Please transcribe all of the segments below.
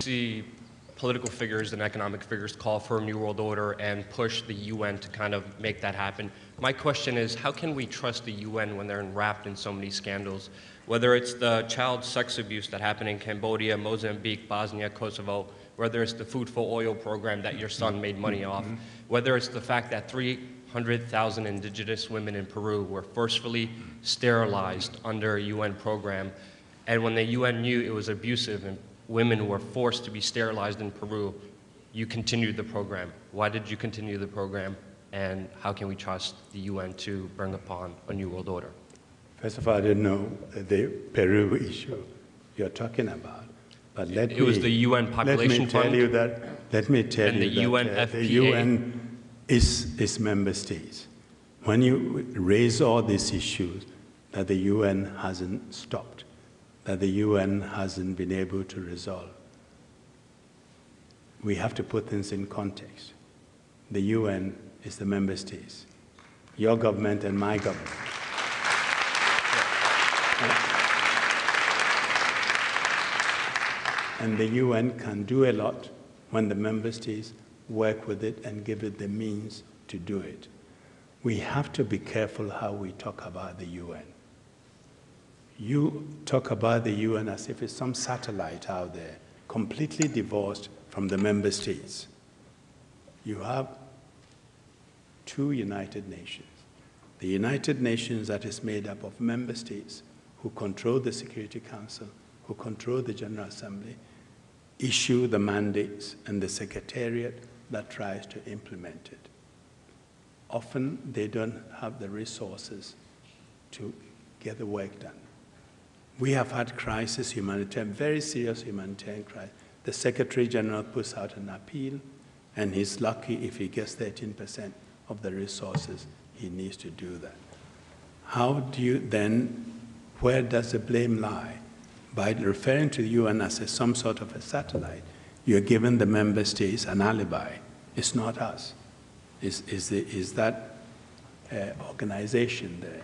See political figures and economic figures call for a new world order and push the UN to kind of make that happen. My question is, how can we trust the UN when they're enwrapped in so many scandals? Whether it's the child sex abuse that happened in Cambodia, Mozambique, Bosnia, Kosovo, whether it's the food for oil program that your son made money off, whether it's the fact that 300,000 indigenous women in Peru were forcefully sterilized under a UN program, and when the UN knew it was abusive and women were forced to be sterilized in Peru, you continued the program. Why did you continue the program, and how can we trust the UN to bring upon a new world order? First of all, I didn't know the Peru issue you're talking about. But it was the UN Population Fund. Let me tell you that the UN is member states. When you raise all these issues, that the UN hasn't stopped, that the UN hasn't been able to resolve. We have to put things in context. The UN is the member states, your government and my government. And the UN can do a lot when the member states work with it and give it the means to do it. We have to be careful how we talk about the UN. You talk about the UN as if it's some satellite out there, completely divorced from the member states. You have two United Nations. The United Nations that is made up of member states who control the Security Council, who control the General Assembly, issue the mandates, and the Secretariat that tries to implement it. Often they don't have the resources to get the work done. We have had crisis, humanitarian, very serious humanitarian crisis. The Secretary General puts out an appeal, and he's lucky if he gets 13% of the resources he needs to do that. How do you then, where does the blame lie? By referring to the UN as some sort of a satellite, you're giving the member states an alibi. It's not us. Is that organization there?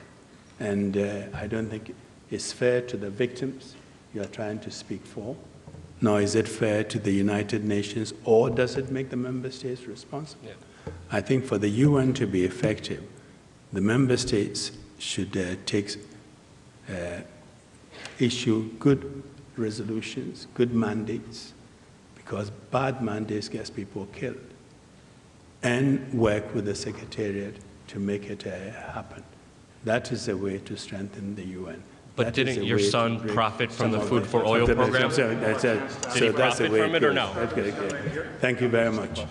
And I don't think it's fair to the victims you're trying to speak for, nor is it fair to the United Nations, or does it make the member states responsible? Yeah. I think for the UN to be effective, the member states should issue good resolutions, good mandates, because bad mandates get people killed, and work with the Secretariat to make it happen. That is the way to strengthen the UN. But didn't your son profit from the food for oil program? So did he profit from it or no? Thank you very much.